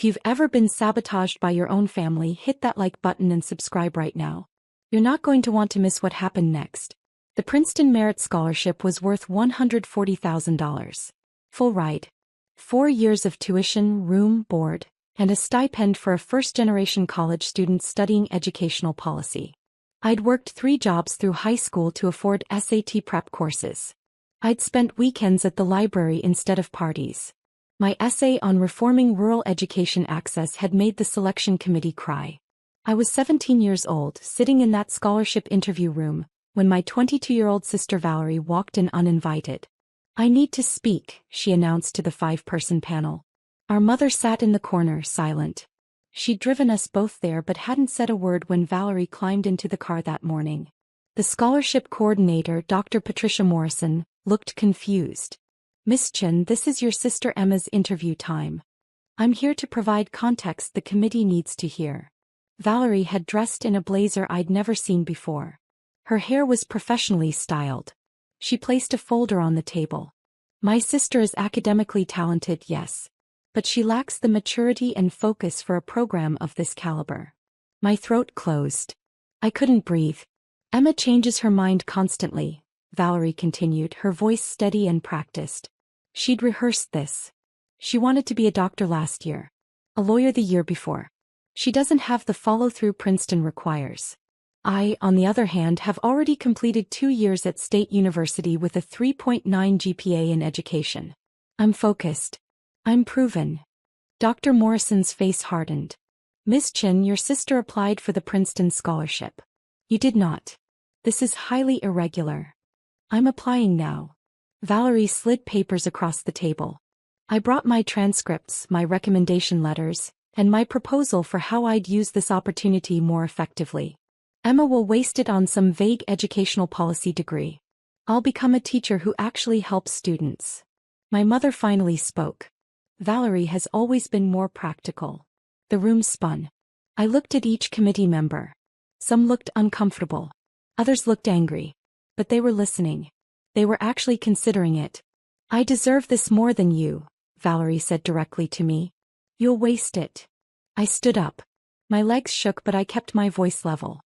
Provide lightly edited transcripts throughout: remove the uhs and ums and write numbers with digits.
If you've ever been sabotaged by your own family, hit that like button and subscribe right now. You're not going to want to miss what happened next. The Princeton Merit Scholarship was worth $140,000. Full ride. 4 years of tuition, room, board, and a stipend for a first-generation college student studying educational policy. I'd worked 3 jobs through high school to afford SAT prep courses. I'd spent weekends at the library instead of parties. My essay on reforming rural education access had made the selection committee cry. I was 17 years old, sitting in that scholarship interview room, when my 22-year-old sister Valerie walked in uninvited. "I need to speak," she announced to the 5-person panel. Our mother sat in the corner, silent. She'd driven us both there but hadn't said a word when Valerie climbed into the car that morning. The scholarship coordinator, Dr. Patricia Morrison, looked confused. "Miss Chen, this is your sister Emma's interview time. I'm here to provide context the committee needs to hear." Valerie had dressed in a blazer I'd never seen before. Her hair was professionally styled. She placed a folder on the table. "My sister is academically talented, yes. But she lacks the maturity and focus for a program of this caliber." My throat closed. I couldn't breathe. "Emma changes her mind constantly," Valerie continued, her voice steady and practiced. "She'd rehearsed this. She wanted to be a doctor last year. A lawyer the year before. She doesn't have the follow-through Princeton requires. I, on the other hand, have already completed 2 years at State University with a 3.9 GPA in education. I'm focused. I'm proven." Dr. Morrison's face hardened. "Miss Chen, your sister applied for the Princeton scholarship. You did not. This is highly irregular. I'm applying now." Valerie slid papers across the table. I brought my transcripts, my recommendation letters, and my proposal for how I'd use this opportunity more effectively. "Emma will waste it on some vague educational policy degree. I'll become a teacher who actually helps students." My mother finally spoke. Valerie has always been more practical. The room spun. I looked at each committee member. Some looked uncomfortable. Others looked angry. But they were listening. They were actually considering it. "I deserve this more than you," Valerie said directly to me. "You'll waste it." I stood up. My legs shook but I kept my voice level.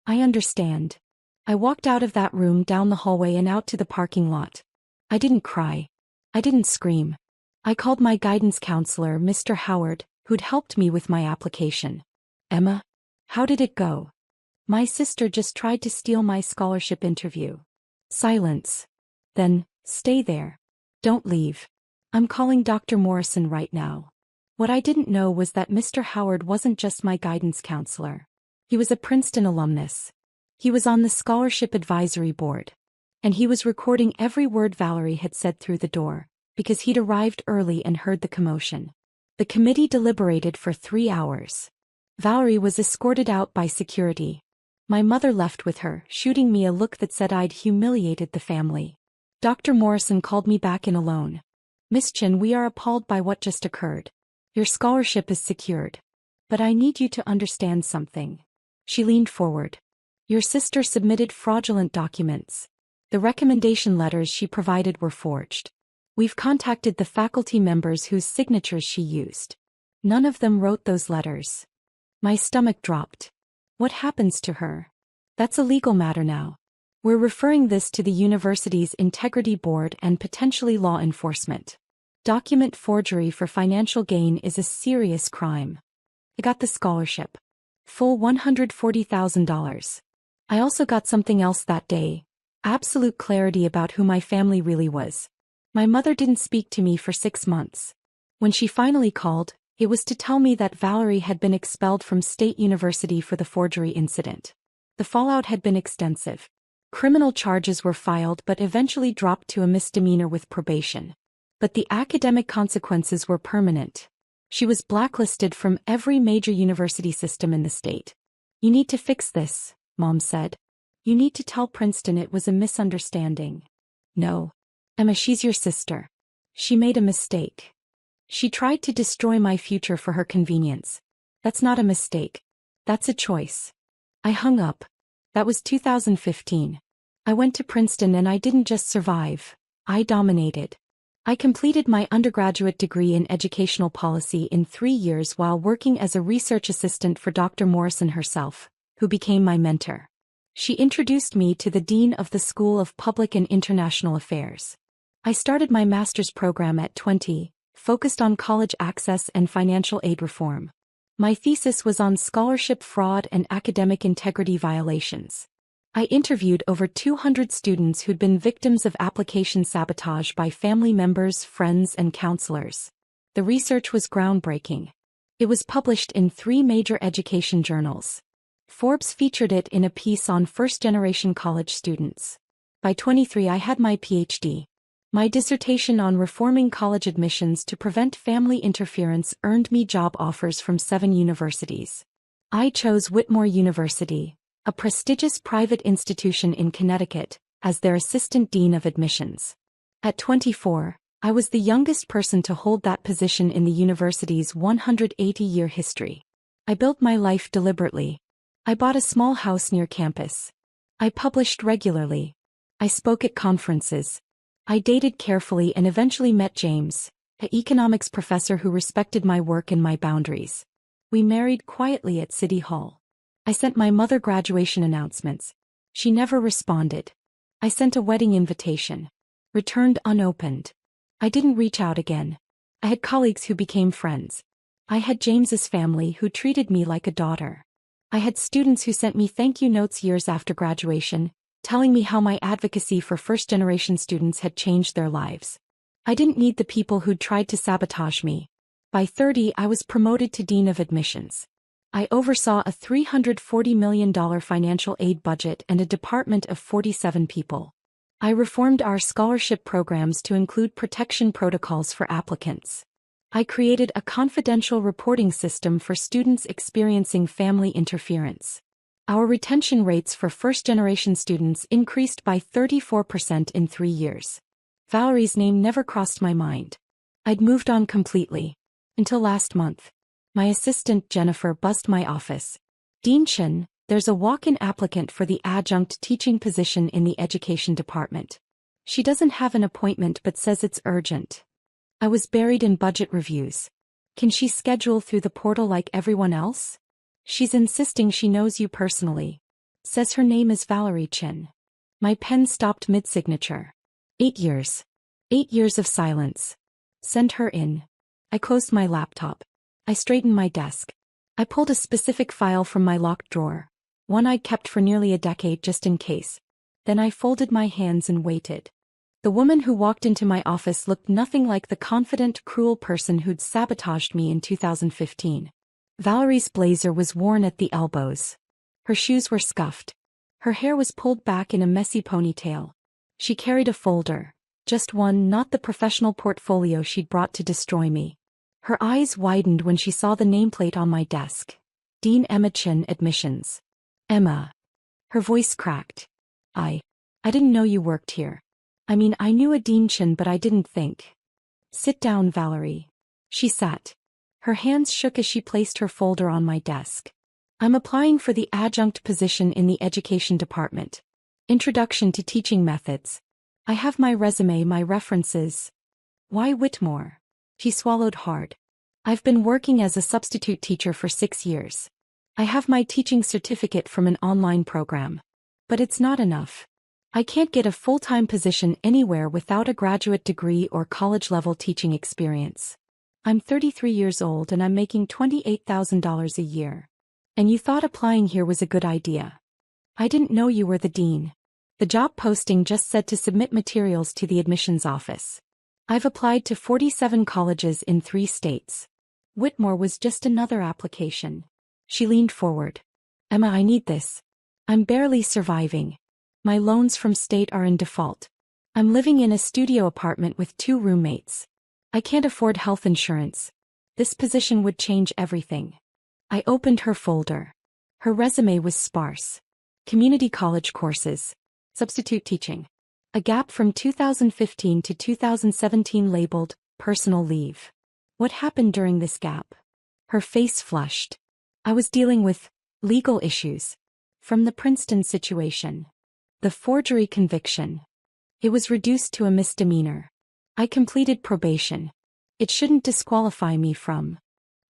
"I understand." I walked out of that room, down the hallway and out to the parking lot. I didn't cry. I didn't scream. I called my guidance counselor, Mr. Howard, who'd helped me with my application. "Emma, how did it go?" "My sister just tried to steal my scholarship interview." Silence. Then, "Stay there. Don't leave. I'm calling Dr. Morrison right now." What I didn't know was that Mr. Howard wasn't just my guidance counselor. He was a Princeton alumnus. He was on the scholarship advisory board. And he was recording every word Valerie had said through the door, because he'd arrived early and heard the commotion. The committee deliberated for 3 hours. Valerie was escorted out by security. My mother left with her, shooting me a look that said I'd humiliated the family. Dr. Morrison called me back in alone. "Miss Chen, we are appalled by what just occurred. Your scholarship is secured. But I need you to understand something." She leaned forward. "Your sister submitted fraudulent documents. The recommendation letters she provided were forged. We've contacted the faculty members whose signatures she used. None of them wrote those letters." My stomach dropped. "What happens to her?" "That's a legal matter now. We're referring this to the university's integrity board and potentially law enforcement. Document forgery for financial gain is a serious crime." I got the scholarship. Full $140,000. I also got something else that day. Absolute clarity about who my family really was. My mother didn't speak to me for 6 months. When she finally called, it was to tell me that Valerie had been expelled from State University for the forgery incident. The fallout had been extensive. Criminal charges were filed but eventually dropped to a misdemeanor with probation. But the academic consequences were permanent. She was blacklisted from every major university system in the state. "You need to fix this," Mom said. "You need to tell Princeton it was a misunderstanding." "No. Emma, she's your sister. She made a mistake. She tried to destroy my future for her convenience. That's not a mistake. That's a choice." I hung up. That was 2015. I went to Princeton and I didn't just survive. I dominated. I completed my undergraduate degree in educational policy in 3 years while working as a research assistant for Dr. Morrison herself, who became my mentor. She introduced me to the Dean of the School of Public and International Affairs. I started my master's program at 20, focused on college access and financial aid reform. My thesis was on scholarship fraud and academic integrity violations. I interviewed over 200 students who'd been victims of application sabotage by family members, friends, and counselors. The research was groundbreaking. It was published in 3 major education journals. Forbes featured it in a piece on first-generation college students. By 23, I had my PhD. My dissertation on reforming college admissions to prevent family interference earned me job offers from 7 universities. I chose Whitmore University, a prestigious private institution in Connecticut, as their assistant dean of admissions. At 24, I was the youngest person to hold that position in the university's 180-year history. I built my life deliberately. I bought a small house near campus. I published regularly. I spoke at conferences. I dated carefully and eventually met James, an economics professor who respected my work and my boundaries. We married quietly at City Hall. I sent my mother graduation announcements. She never responded. I sent a wedding invitation. Returned unopened. I didn't reach out again. I had colleagues who became friends. I had James's family who treated me like a daughter. I had students who sent me thank you notes years after graduation, telling me how my advocacy for first-generation students had changed their lives. I didn't need the people who'd tried to sabotage me. By 30, I was promoted to Dean of Admissions. I oversaw a $340 million financial aid budget and a department of 47 people. I reformed our scholarship programs to include protection protocols for applicants. I created a confidential reporting system for students experiencing family interference. Our retention rates for first-generation students increased by 34% in 3 years. Valerie's name never crossed my mind. I'd moved on completely. Until last month. My assistant Jennifer buzzed my office. Dean Chen, there's a walk-in applicant for the adjunct teaching position in the education department. She doesn't have an appointment but says it's urgent. I was buried in budget reviews. Can she schedule through the portal like everyone else? She's insisting she knows you personally. Says her name is Valerie Chen. My pen stopped mid-signature. 8 years. 8 years of silence. Send her in. I closed my laptop. I straightened my desk. I pulled a specific file from my locked drawer, one I'd kept for nearly a decade just in case. Then I folded my hands and waited. The woman who walked into my office looked nothing like the confident, cruel person who'd sabotaged me in 2015. Valerie's blazer was worn at the elbows. Her shoes were scuffed. Her hair was pulled back in a messy ponytail. She carried a folder. Just one, not the professional portfolio she'd brought to destroy me. Her eyes widened when she saw the nameplate on my desk. Dean Emma Chen, Admissions. Emma. Her voice cracked. I didn't know you worked here. I mean, I knew a Dean Chen, but I didn't think. Sit down, Valerie. She sat. Her hands shook as she placed her folder on my desk. I'm applying for the adjunct position in the education department. Introduction to teaching methods. I have my resume, my references. Why Whitmore? She swallowed hard. I've been working as a substitute teacher for 6 years. I have my teaching certificate from an online program. But it's not enough. I can't get a full-time position anywhere without a graduate degree or college-level teaching experience. I'm 33 years old and I'm making $28,000 a year. And you thought applying here was a good idea. I didn't know you were the dean. The job posting just said to submit materials to the admissions office. I've applied to 47 colleges in 3 states. Whitmore was just another application. She leaned forward. Emma, I need this. I'm barely surviving. My loans from state are in default. I'm living in a studio apartment with 2 roommates. I can't afford health insurance. This position would change everything. I opened her folder. Her resume was sparse. Community college courses. Substitute teaching. A gap from 2015 to 2017 labeled, personal leave. What happened during this gap? Her face flushed. I was dealing with legal issues. From the Princeton situation. The forgery conviction. It was reduced to a misdemeanor. I completed probation. It shouldn't disqualify me from.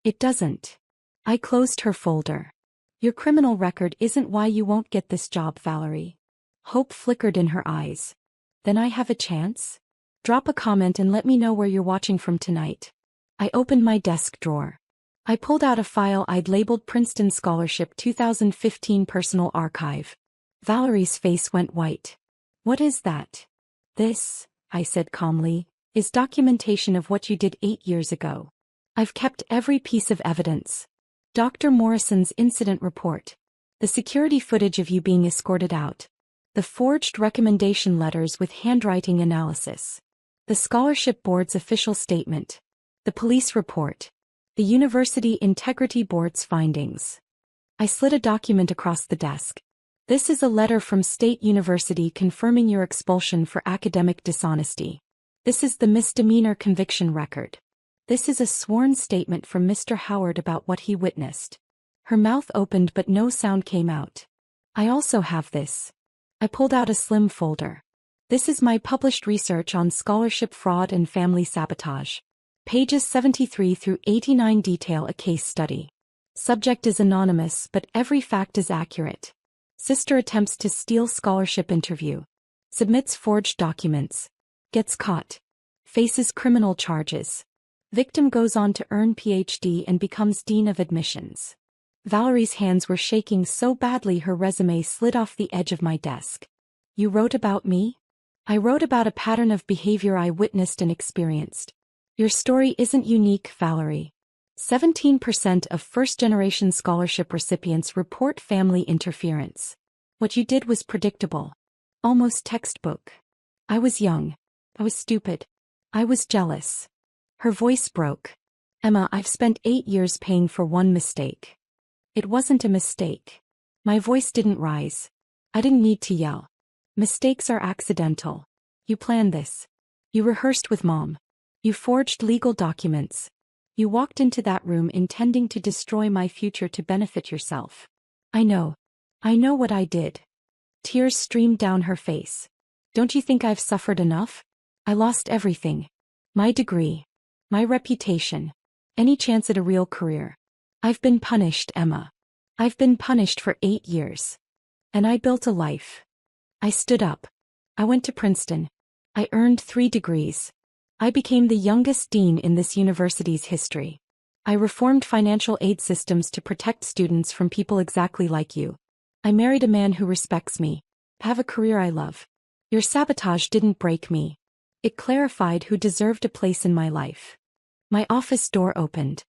It doesn't. I closed her folder. Your criminal record isn't why you won't get this job, Valerie. Hope flickered in her eyes. Then I have a chance? Drop a comment and let me know where you're watching from tonight. I opened my desk drawer. I pulled out a file I'd labeled Princeton Scholarship 2015 Personal Archive. Valerie's face went white. What is that? This, I said calmly, is documentation of what you did 8 years ago. I've kept every piece of evidence. Dr. Morrison's incident report. The security footage of you being escorted out. The forged recommendation letters with handwriting analysis. The scholarship board's official statement. The police report. The University Integrity Board's findings. I slid a document across the desk. This is a letter from State University confirming your expulsion for academic dishonesty. This is the misdemeanor conviction record. This is a sworn statement from Mr. Howard about what he witnessed. Her mouth opened but no sound came out. I also have this. I pulled out a slim folder. This is my published research on scholarship fraud and family sabotage. Pages 73 through 89 detail a case study. Subject is anonymous but every fact is accurate. Sister attempts to steal scholarship interview. Submits forged documents. Gets caught. Faces criminal charges. Victim goes on to earn PhD and becomes Dean of Admissions. Valerie's hands were shaking so badly her resume slid off the edge of my desk. You wrote about me? I wrote about a pattern of behavior I witnessed and experienced. Your story isn't unique, Valerie. 17% of first-generation scholarship recipients report family interference. What you did was predictable. Almost textbook. I was young. I was stupid. I was jealous. Her voice broke. Emma, I've spent 8 years paying for one mistake. It wasn't a mistake. My voice didn't rise. I didn't need to yell. Mistakes are accidental. You planned this. You rehearsed with Mom. You forged legal documents. You walked into that room intending to destroy my future to benefit yourself. I know. I know what I did. Tears streamed down her face. Don't you think I've suffered enough? I lost everything. My degree. My reputation. Any chance at a real career. I've been punished, Emma. I've been punished for 8 years. And I built a life. I stood up. I went to Princeton. I earned 3 degrees. I became the youngest dean in this university's history. I reformed financial aid systems to protect students from people exactly like you. I married a man who respects me. Have a career I love. Your sabotage didn't break me. It clarified who deserved a place in my life. My office door opened.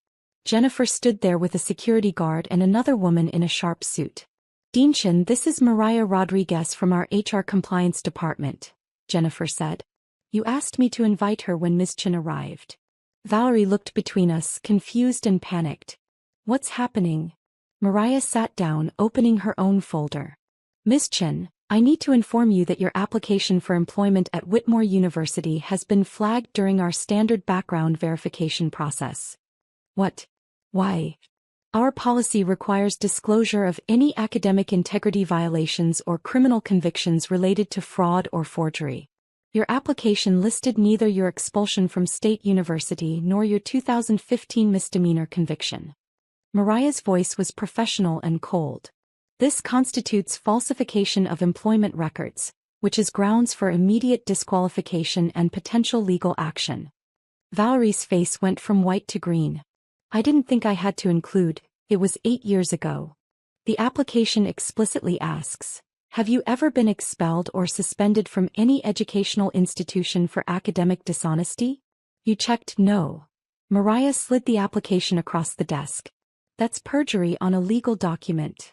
Jennifer stood there with a security guard and another woman in a sharp suit. Dean Chen, this is Mariah Rodriguez from our HR compliance department, Jennifer said. You asked me to invite her when Ms. Chen arrived. Valerie looked between us, confused and panicked. What's happening? Mariah sat down, opening her own folder. Ms. Chen, I need to inform you that your application for employment at Whitmore University has been flagged during our standard background verification process. What? Why? Our policy requires disclosure of any academic integrity violations or criminal convictions related to fraud or forgery. Your application listed neither your expulsion from State University nor your 2015 misdemeanor conviction. Mariah's voice was professional and cold. This constitutes falsification of employment records, which is grounds for immediate disqualification and potential legal action. Valerie's face went from white to green. I didn't think I had to include, it was 8 years ago. The application explicitly asks, have you ever been expelled or suspended from any educational institution for academic dishonesty? You checked no. Mariah slid the application across the desk. That's perjury on a legal document.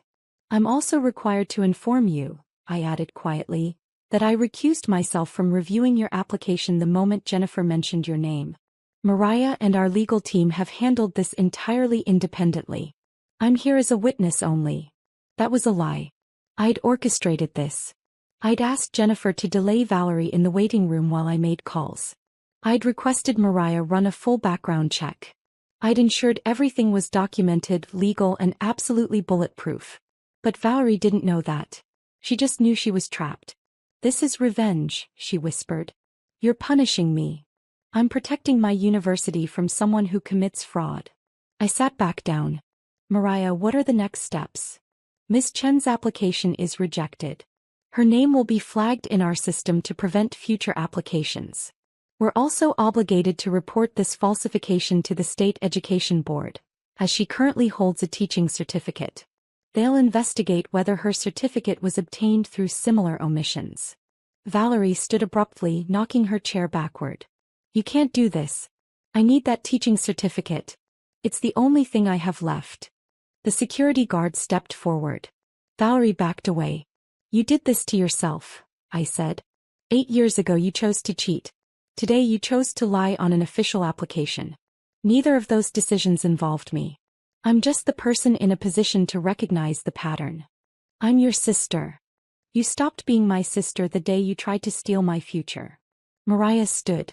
I'm also required to inform you, I added quietly, that I recused myself from reviewing your application the moment Jennifer mentioned your name. Mariah and our legal team have handled this entirely independently. I'm here as a witness only. That was a lie. I'd orchestrated this. I'd asked Jennifer to delay Valerie in the waiting room while I made calls. I'd requested Mariah run a full background check. I'd ensured everything was documented, legal, and absolutely bulletproof. But Valerie didn't know that. She just knew she was trapped. This is revenge, she whispered. You're punishing me. I'm protecting my university from someone who commits fraud. I sat back down. Mariah, what are the next steps? Ms. Chen's application is rejected. Her name will be flagged in our system to prevent future applications. We're also obligated to report this falsification to the State Education Board, as she currently holds a teaching certificate. They'll investigate whether her certificate was obtained through similar omissions. Valerie stood abruptly, knocking her chair backward. You can't do this. I need that teaching certificate. It's the only thing I have left. The security guard stepped forward. Valerie backed away. You did this to yourself, I said. 8 years ago you chose to cheat. Today you chose to lie on an official application. Neither of those decisions involved me. I'm just the person in a position to recognize the pattern. I'm your sister. You stopped being my sister the day you tried to steal my future. Mariah stood.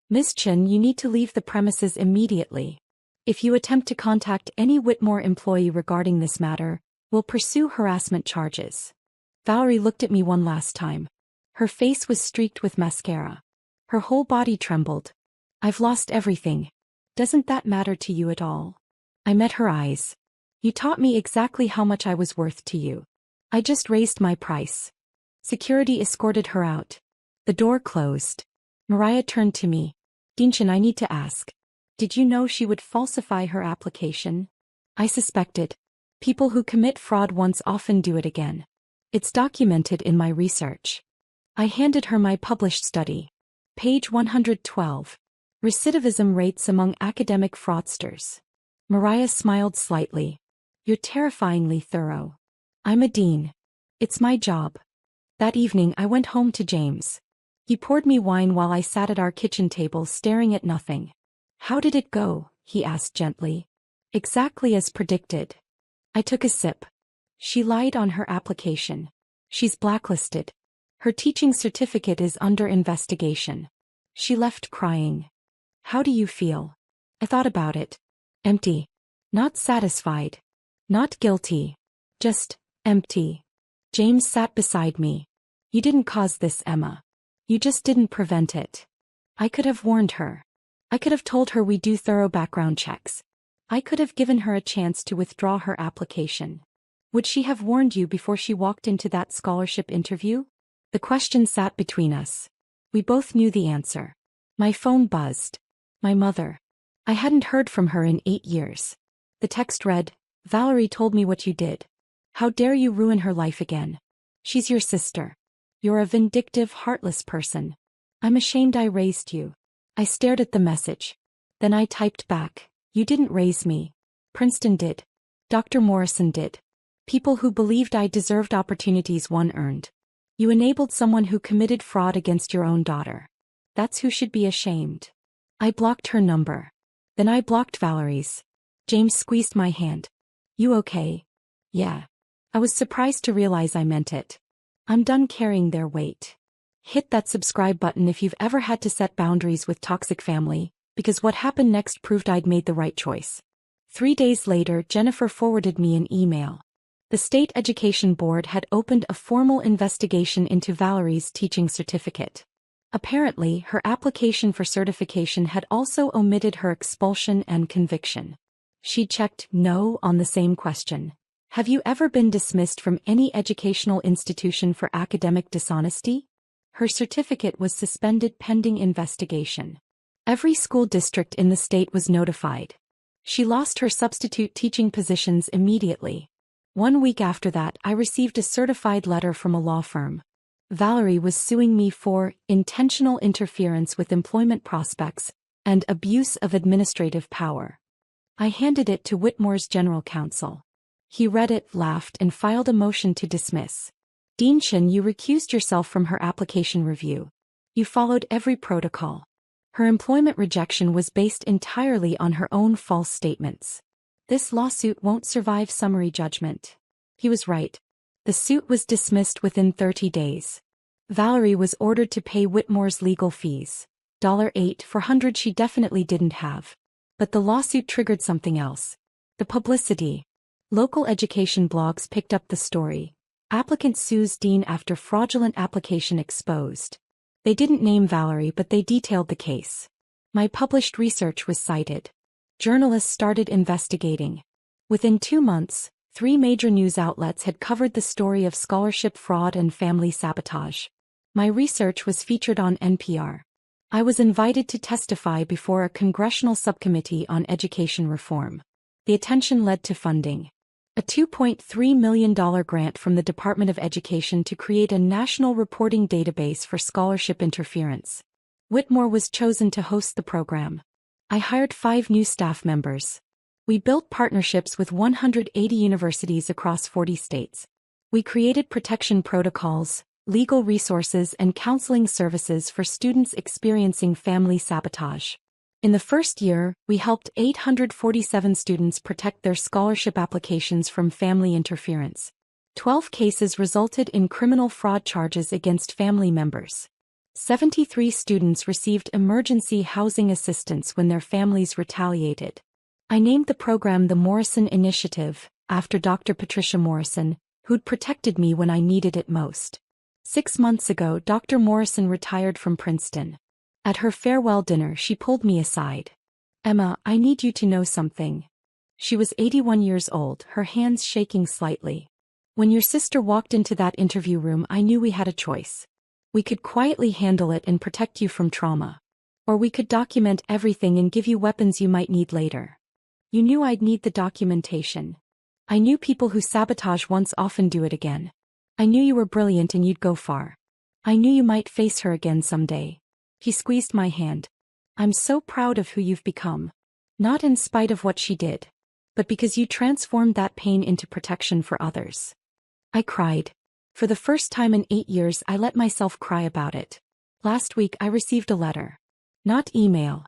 Miss Chen, you need to leave the premises immediately. If you attempt to contact any Whitmore employee regarding this matter, we'll pursue harassment charges. Valerie looked at me one last time. Her face was streaked with mascara. Her whole body trembled. I've lost everything. Doesn't that matter to you at all? I met her eyes. You taught me exactly how much I was worth to you. I just raised my price. Security escorted her out. The door closed. Mariah turned to me. Dinshin, I need to ask. Did you know she would falsify her application? I suspected. People who commit fraud once often do it again. It's documented in my research. I handed her my published study. Page 112. Recidivism rates among academic fraudsters. Mariah smiled slightly. You're terrifyingly thorough. I'm a dean. It's my job. That evening I went home to James. He poured me wine while I sat at our kitchen table staring at nothing. How did it go? He asked gently. Exactly as predicted. I took a sip. She lied on her application. She's blacklisted. Her teaching certificate is under investigation. She left crying. How do you feel? I thought about it. Empty. Not satisfied. Not guilty. Just empty. James sat beside me. You didn't cause this, Emma. You just didn't prevent it. I could have warned her. I could have told her we do thorough background checks. I could have given her a chance to withdraw her application. Would she have warned you before she walked into that scholarship interview? The question sat between us. We both knew the answer. My phone buzzed. My mother. I hadn't heard from her in 8 years. The text read, Valerie told me what you did. How dare you ruin her life again? She's your sister. You're a vindictive, heartless person. I'm ashamed I raised you. I stared at the message. Then I typed back, you didn't raise me. Princeton did. Dr. Morrison did. People who believed I deserved opportunities one earned. You enabled someone who committed fraud against your own daughter. That's who should be ashamed. I blocked her number. Then I blocked Valerie's. James squeezed my hand. You okay? Yeah. I was surprised to realize I meant it. I'm done carrying their weight. Hit that subscribe button if you've ever had to set boundaries with toxic family, because what happened next proved I'd made the right choice. 3 days later, Jennifer forwarded me an email. The State Education Board had opened a formal investigation into Valerie's teaching certificate. Apparently, her application for certification had also omitted her expulsion and conviction. She checked no on the same question. Have you ever been dismissed from any educational institution for academic dishonesty? Her certificate was suspended pending investigation. Every school district in the state was notified. She lost her substitute teaching positions immediately. 1 week after that, I received a certified letter from a law firm. Valerie was suing me for intentional interference with employment prospects and abuse of administrative power. I handed it to Whitmore's general counsel. He read it, laughed, and filed a motion to dismiss. Dinshin, you recused yourself from her application review. You followed every protocol. Her employment rejection was based entirely on her own false statements. This lawsuit won't survive summary judgment. He was right. The suit was dismissed within 30 days. Valerie was ordered to pay Whitmore's legal fees. $8,400 she definitely didn't have. But the lawsuit triggered something else. The publicity. Local education blogs picked up the story. Applicant sues dean after fraudulent application exposed. They didn't name Valerie, but they detailed the case. My published research was cited. Journalists started investigating. Within 2 months, 3 major news outlets had covered the story of scholarship fraud and family sabotage. My research was featured on NPR. I was invited to testify before a congressional subcommittee on education reform. The attention led to funding. A $2.3 million grant from the Department of Education to create a national reporting database for scholarship interference. Whitmore was chosen to host the program. I hired 5 new staff members. We built partnerships with 180 universities across 40 states. We created protection protocols, legal resources, and counseling services for students experiencing family sabotage. In the first year, we helped 847 students protect their scholarship applications from family interference. 12 cases resulted in criminal fraud charges against family members. 73 students received emergency housing assistance when their families retaliated. I named the program the Morrison Initiative, after Dr. Patricia Morrison, who'd protected me when I needed it most. 6 months ago, Dr. Morrison retired from Princeton. At her farewell dinner, she pulled me aside. "Emma, I need you to know something." She was 81 years old, her hands shaking slightly. "When your sister walked into that interview room, I knew we had a choice. We could quietly handle it and protect you from trauma. Or we could document everything and give you weapons you might need later. You knew I'd need the documentation. I knew people who sabotage once often do it again. I knew you were brilliant and you'd go far. I knew you might face her again someday." He squeezed my hand. "I'm so proud of who you've become. Not in spite of what she did, but because you transformed that pain into protection for others." I cried. For the first time in 8 years, I let myself cry about it. Last week I received a letter. Not email.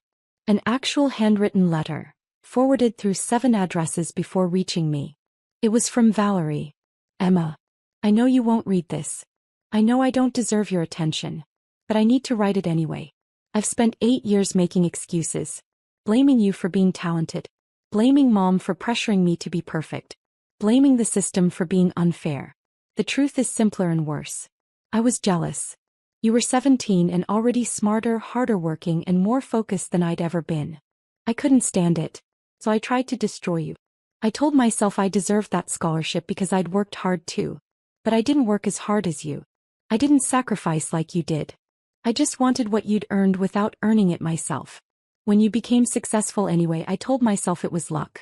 An actual handwritten letter, forwarded through 7 addresses before reaching me. It was from Valerie. "Emma, I know you won't read this. I know I don't deserve your attention. But I need to write it anyway. I've spent 8 years making excuses. Blaming you for being talented. Blaming Mom for pressuring me to be perfect. Blaming the system for being unfair. The truth is simpler and worse. I was jealous. You were 17 and already smarter, harder working, and more focused than I'd ever been. I couldn't stand it, so I tried to destroy you. I told myself I deserved that scholarship because I'd worked hard too. But I didn't work as hard as you. I didn't sacrifice like you did. I just wanted what you'd earned without earning it myself. When you became successful anyway, I told myself it was luck.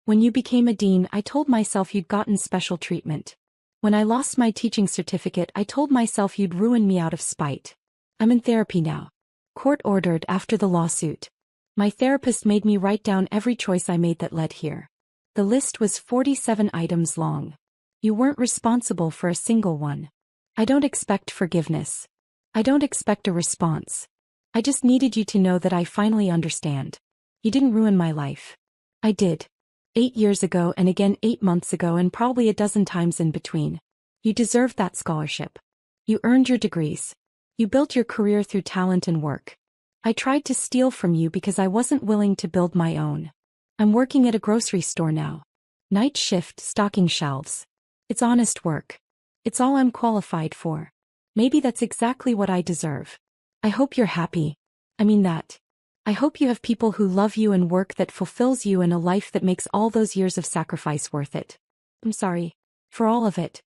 When you became a dean, I told myself you'd gotten special treatment. When I lost my teaching certificate, I told myself you'd ruin me out of spite. I'm in therapy now. Court-ordered after the lawsuit. My therapist made me write down every choice I made that led here. The list was 47 items long. You weren't responsible for a single one. I don't expect forgiveness. I don't expect a response. I just needed you to know that I finally understand. You didn't ruin my life. I did. 8 years ago and again 8 months ago and probably a dozen times in between. You deserved that scholarship. You earned your degrees. You built your career through talent and work. I tried to steal from you because I wasn't willing to build my own. I'm working at a grocery store now. Night shift, stocking shelves. It's honest work. It's all I'm qualified for. Maybe that's exactly what I deserve. I hope you're happy. I mean that. I hope you have people who love you and work that fulfills you and a life that makes all those years of sacrifice worth it. I'm sorry. For all of it.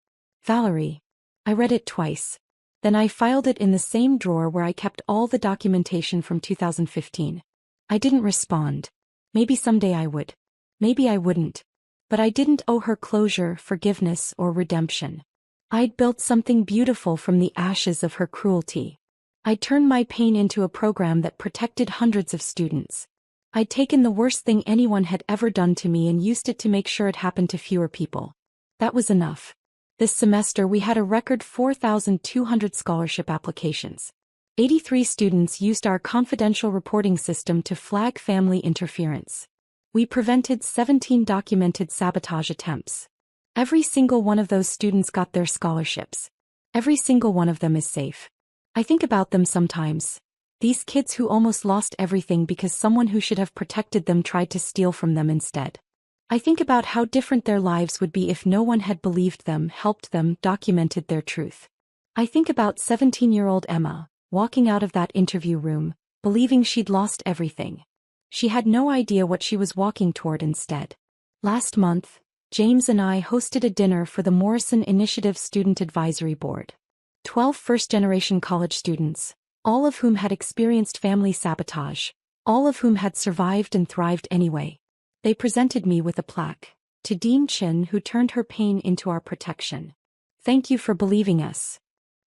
Valerie. I read it twice. Then I filed it in the same drawer where I kept all the documentation from 2015. I didn't respond. Maybe someday I would. Maybe I wouldn't. But I didn't owe her closure, forgiveness, or redemption. I'd built something beautiful from the ashes of her cruelty. I'd turned my pain into a program that protected hundreds of students. I'd taken the worst thing anyone had ever done to me and used it to make sure it happened to fewer people. That was enough. This semester we had a record 4,200 scholarship applications. 83 students used our confidential reporting system to flag family interference. We prevented 17 documented sabotage attempts. Every single one of those students got their scholarships. Every single one of them is safe. I think about them sometimes. These kids who almost lost everything because someone who should have protected them tried to steal from them instead. I think about how different their lives would be if no one had believed them, helped them, documented their truth. I think about 17-year-old Emma, walking out of that interview room, believing she'd lost everything. She had no idea what she was walking toward instead. Last month, James and I hosted a dinner for the Morrison Initiative Student Advisory Board. 12 first-generation college students, all of whom had experienced family sabotage, all of whom had survived and thrived anyway. They presented me with a plaque. To Dean Chin, who turned her pain into our protection. Thank you for believing us.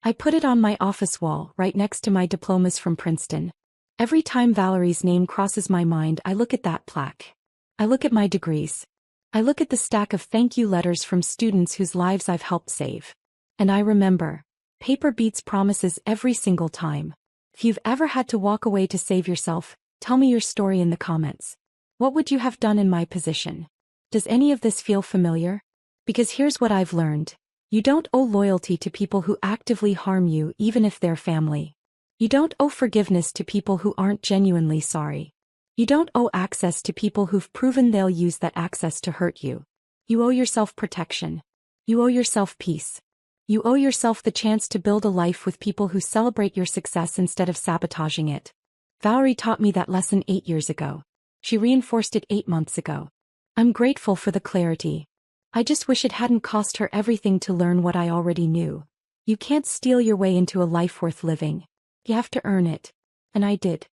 I put it on my office wall, right next to my diplomas from Princeton. Every time Valerie's name crosses my mind, I look at that plaque. I look at my degrees. I look at the stack of thank you letters from students whose lives I've helped save. And I remember, paper beats promises every single time. If you've ever had to walk away to save yourself, tell me your story in the comments. What would you have done in my position? Does any of this feel familiar? Because here's what I've learned. You don't owe loyalty to people who actively harm you, even if they're family. You don't owe forgiveness to people who aren't genuinely sorry. You don't owe access to people who've proven they'll use that access to hurt you. You owe yourself protection. You owe yourself peace. You owe yourself the chance to build a life with people who celebrate your success instead of sabotaging it. Valerie taught me that lesson 8 years ago. She reinforced it 8 months ago. I'm grateful for the clarity. I just wish it hadn't cost her everything to learn what I already knew. You can't steal your way into a life worth living. You have to earn it. And I did.